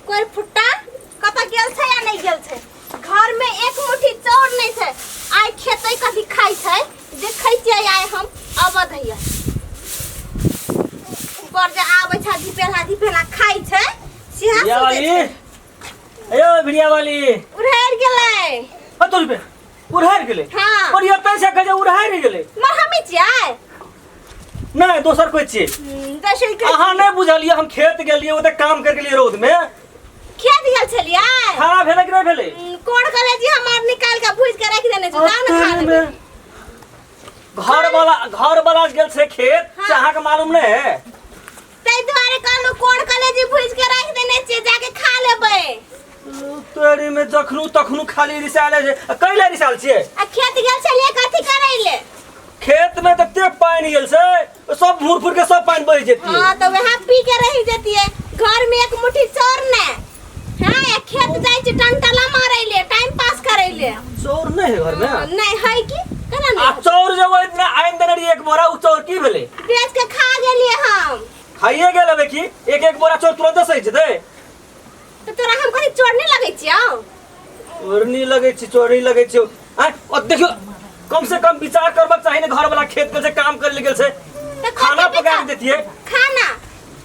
कोई फुट्टा कत गेल छे या नहीं गेल छे घर में एक मुट्ठी चाउर नहीं छे आइ खेतै कथि खाइ छे देखै छियै आइ हम अबद हैया ऊपर जे आबै छ धीपेला खाइ छे सिहा वाली अयो भिड़िया वाली उड़ार गेलै तो रुपए उड़ार गेलै हां और ये पैसा कजे उड़ार गेलै मर हमी छियै नहीं दोसर कोई छी दशै के अहाँ नहीं बुझलिए हम खेत गेलिए ओते काम कर गेलिए रोड में खेत गेल छलियै खाना भेले कि नहीं भेले कोन कले जी हमार निकाल के भूज के रख देने छ जाओ ना खा लेबे घर वाला गेल छे खेत से अहाँ के मालूम नहीं है तै द्वारे कहलु कोन कले जी भूज के रख देने छ जाके खा लेबै तोरी में जखनु तखनु खाली रिसाले छे कैले रिसाल छिए आ खेत गेल छलियै कथि करैले खेत में तते पानी गेल से सब भूर के सब पानी बह जेती हां तो वहां पी के रह जतिए घर में एक मुट्ठी चाउर ने हां या खेत जाय छ टंटला मारैले टाइम पास करैले चोर नहीं है घर में नहीं है की केना आ नहीं चोर जब इतना आइन देने रही एक बोरा उ चोर की भेले बेच के खा गेलिए हम खाइए गेल बे की एक बोरा चोर तुरंत सही जते तो तोरा हम कहीं चोर नहीं लगै छियौ चोर नहीं लगे छी चोर नहीं लगे छी आ और देखियो कम से कम विचार करबक चाहिए ने घर वाला खेत में से काम कर ले गेल से खाना पका के देतिए खाना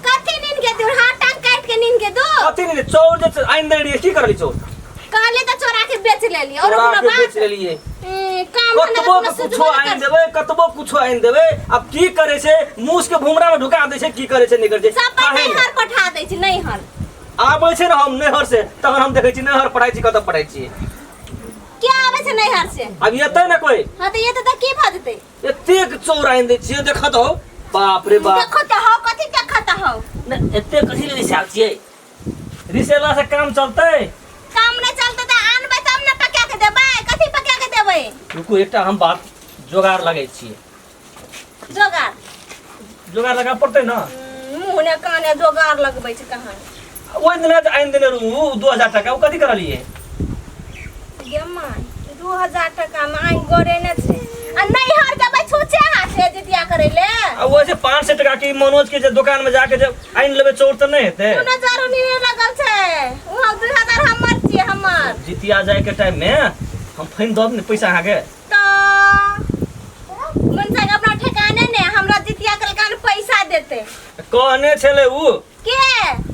कथि नीन के दो हाथ टांग काट के नीन के दो कथि नहीं चोर जे आइन दे रही की करली चोर कहले तो चोरा के बेच लेली और चोरा अपना के बेच लेलिए काम कतबो कुछो आइन देबे कतबो कुछो आइन देबे अब की करे से मूस के भुमरा में ढुका दे छे की करे से निकर जे सब नहीं हर पठा दे छी नहीं हर आबै छे न हम नहर से तखन हम देखै छी नहर पढ़ाई छी कत पढ़ाई छी क्या आवे छे नहीं हर से अब येते न कोई हां तो ये तो की भ जते एतेक चोर आइन दे छी देखत हो बाप रे बाप देखत हो कथि देखत हो न एते कथि ले रिसाल छिए रिसेला से काम चलते काम नहीं चलते तो आनबे तब न पका के देबै कथि पका के देबै रुको एकटा हम बात जोगाड़ लगै छिए जोगाड़ लगा पड़ते ना मुंह ने काने जोगाड़ लगबै छै कहां ओइ दिन आइन देने रहू 2000 टका उ कथि करलिए गे माय 2000 टका में आइन गोरे ने छै आ नहीं हर जबै छुचे हाथे जितिया करैले आ वो जे 500 टका की मनोज के जे दुकान में जाके जब आइन लेबे चोर त नहीं हेते तू नजर नहीं लगल छै वहां 2000 हमर छिए हमर जितिया जाए के टाइम में हम फाइन दब ने पैसा आगे तो मन से अपना ठिकाने ने हमरा जितिया के कान पैसा देते कहने छले उ के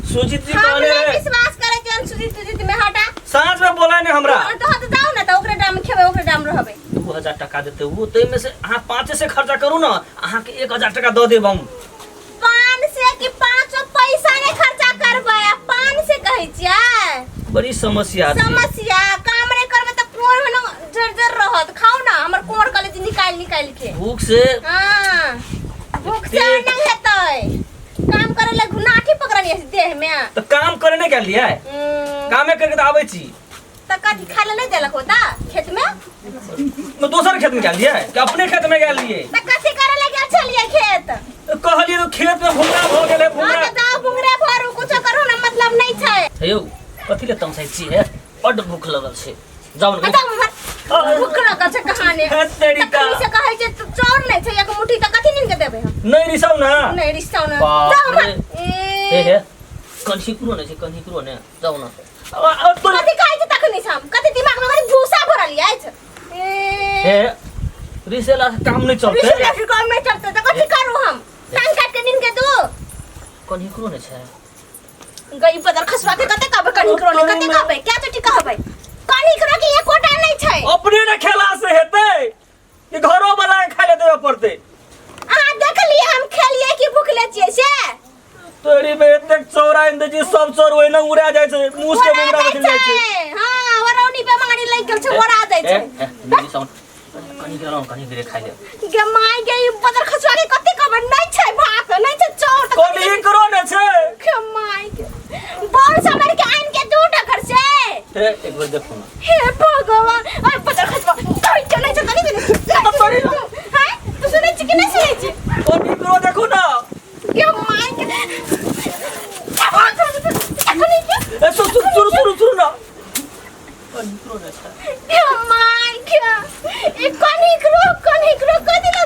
सुजीत जी कहने हमरा विश्वास करे के सुजीत में हटा सांझ में बोला ने हमरा तो जाओ ना तो ओकरे दाम खेबे ओकरे दाम रहबे 2000 टका देते वो तै में से अहाँ 5 से खर्चा करू ना अहाँ के 1000 टका द देब हम 5 से कि 500 पैसा ने खर्चा करबै 5 से कहै छियै बड़ी समस्या छै समस्या काम नहीं करबे त कोन न जर रहत खाओ ना हमर कोर कॉलेज निकाल के भूख से हां भूख से नहीं हेतै काम करे ले घुनाठी पकड़नी है देह में तो काम करे नहीं गेलिए कामे करके त आबै छी त कथि खाले नहीं देलक होता खेत में मैं दूसर खेत में गेलिए कि अपने खेत में गेलिए त कथि करे ले गेल छलिए खेत कहलिए तो खेत में भुंगरा हो गेले भुंगरा हां त जाओ भुंगरे भरू कुछ करू ना मतलब नहीं छै हेयौ कथि ले तमसाइ छी है बड भूख लगल छै जाउ न भूख लगल छै कहानी तेरी का से कहै छै चोर नहीं छै एक मुट्ठी त कथि नीन के देबै हम नहीं रिसाउ ना नहीं रिसाउ ना बाप रे ए हे कन्ही कुरो ने जाउ न कथि कहै छै तखनी हम कथि दिमाग में कथि भूसा भरल अछि हे रिसेला से काम नहीं चलते रिसेला से काम नहीं चलते त कथि करू हम टांग काट के नीन के दो कन्ही कुरो ने छै गई पदर खसवा के कते कहबै कन्ही करो ने कते कहबै क्या चोटी कहबै कन्ही करो के एकोटा नहीं छै अपने ने खेला से हेते कि घरो वाला के खाले देबे पड़ते अहाँ देख लिए हम खेलिए कि भूखले छियै से तोरी में एते चोरा इंद जी सब चोर ओइ न उड़ा जाय छै मूस के मुंगरा में चल जाय छै हां वरौनी बीमारी लग गेल छै ओरा जाय छै मेरी साउंड कन्ही गिरे खाइ ले गे माय गे पदर खसवा के कते कहबै नहीं छै भात नहीं छै चोर कन्ही करो ने छै गे माय गे बोल समर के आइन के दू टकर से हे एक बार देखो ना हे भगवान ओए पदर खसवा कोई के नहीं छै कनी तो तोरी हां तू सुनै छी कि नहीं सुनै छी कन्ही करो देखो ना गे माय गे ए सुरु ना कन्ही करो ने छै गे माय गे ए कनी करो कथि ल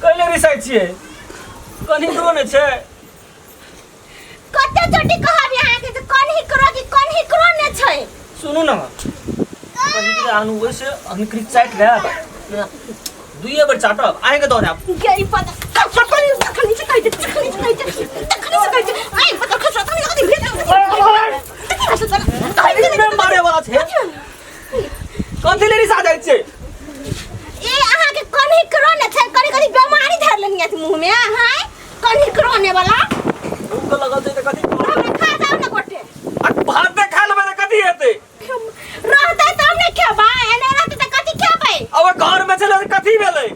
कइले रिसाइ छिए कन्ही करो ने छै कते चोटी कहब यहाँ के कन्ही ही करो कि कौन ही करो ने छै सुनू ना कहीं के आनु वैसे अनक्रिक साइड रहा दुइये बार चाटब आएंगे दौड़े आप गई पता खनी से कहि दे आई पता खसरा तनी कथि भेट में मारे वाला छे कथि लेरी सा जाय छे ए अहाँ के कौन ही करो ने छै कनी बीमारी धर लेनी है मुंह में हाय कौन ही करो ने वाला भूख लगल छै त कथि हमरा खा जाओ ना गोटे भात पे खा लेबे त कथि हेतै रहते त हमने खेबा एने रहते त कथि खेबै अब घर में चले कथि भेलै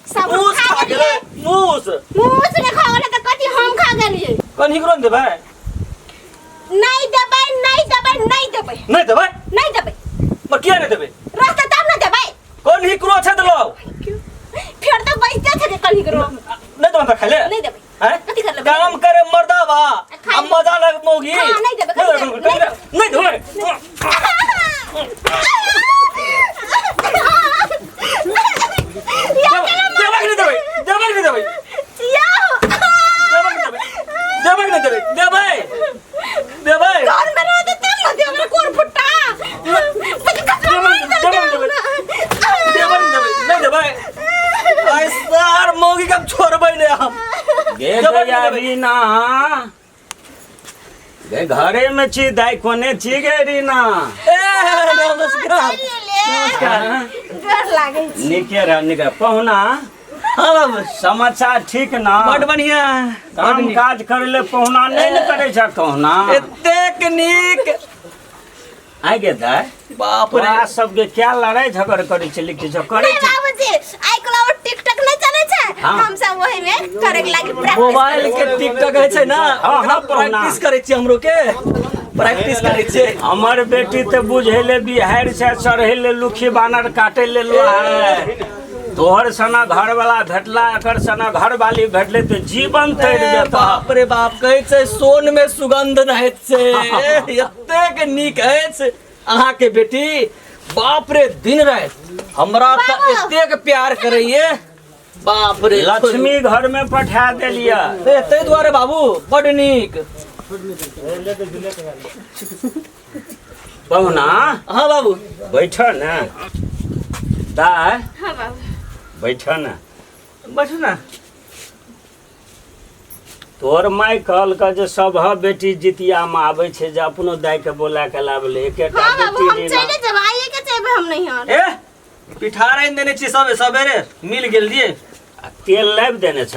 सब मूस खा गेलै मूस ने खा गेलै त कथि हम खा गेलियै कहीं करो देबै नहीं देबै नहीं देबै म किया नहीं देबै रहते तब ना देबै कौन ही करो छै दलो फिर तो बैठते थे कल ही करो नहीं तो हम खाले नहीं देबै हैं कथि कर लेबै काम करे मर्दावा अब मजा लग मोगी हाँ, नहीं देबै नहीं देबै मोगी कब छोड़बै ने हम गे गया रीना गे घरे में छी दाई कोने छी गे रीना नमस्कार डर लागे छै निके रह निके पहुना हाँ बाबू समाचार ठीक ना बड़ बढ़िया काम काज करे ले पहुना नहीं न करे छ कहना एतेक नीक आइ गे दाई बाप रे तोरा सबके क्या लड़ाई झगड़ करे छै लिखि छ करे नहीं छै बाबूजी आई क्लाउड टिकटॉक नहीं चले छै हाँ। हम सब वही में करे के लागी प्रैक्टिस मोबाइल के टिकटॉक है छै ना हाँ, ओकरा पहुना। प्रैक्टिस करे छी हमरो के प्रैक्टिस करे छी हमर बेटी ते बुझेले बिहार से चढ़ेले लुखी बानर काटे ले लो है तोहर सना घर वाला भेटला एकर सना घर वाली भेटले तो जीवन तैर जेता बाप रे बाप कहै छै सोन में सुगंध रहैत छै एतेक नीक अछि अहाँ के बेटी बाप रे दिन रात हमरा त एतेक प्यार करैये बाप रे लक्ष्मी घर में पठा देलिया तै दुआरे बाबू बड नीक पहुना हाँ बाबू बैठ ना दाय हां बाबू बैठ ना बैठू ना तोर माय कहल का जे सब बेटी जितिया में आबै छै जे अपनो दाय के बोला के लाबले एकेटा हां बाबू हम बेटी चले जब आइए के जेबे हम नहीं हन ए पिठार आनि देने छी सब सबेरे मिल गेल दिए तेल लाबि देने छ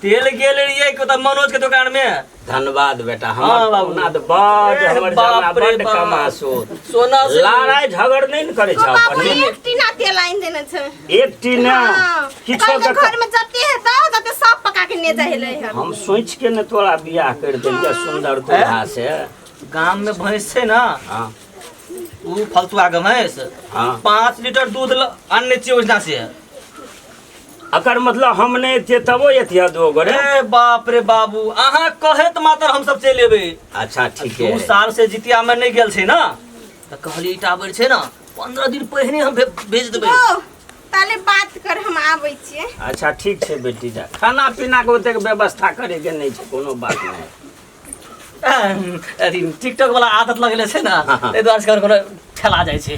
तेल गेल रहिए को त मनोज के दुकान में धन्यवाद बेटा हाँ, हमर बाबू। पहुना त बड़ हमर बाप जना रे बड़ बाप। कमासो सोना से लड़ाई झगड़ नहीं न करे छ बाबू अपन एक टीना तेल आइन देने छै एक टीना हां किछो कल के घर में जते है तते सब पका के ने जाइले है हम सोच के न तोरा बियाह कर देलिए सुंदर दूल्हा से गांव में भैंस छै ना हाँ ऊ फलतुआ के भैंस हाँ 5 लीटर दूध आनने छी ओजना से अकर मतलब हम नहीं थे तबो एतिया दो गोरे ए बाप रे बाबू अहाँ कहत मात्र हम सब चलि एबै अच्छा ठीक है 2 साल से जितिया में नहीं गेल छै ना त कहली टाबर छै ना 15 दिन पहिने हम भेज देबै ओ ताले बात कर हम आबै छियै अच्छा ठीक है बेटी जा खाना पीना के ओतेक व्यवस्था करे के नहीं छै कोनो बात नहीं अथी टिकटॉक वाला आदत लगले छै ना हाँ, हाँ। एहि दुआरे से कोनो ठेला जाइ छै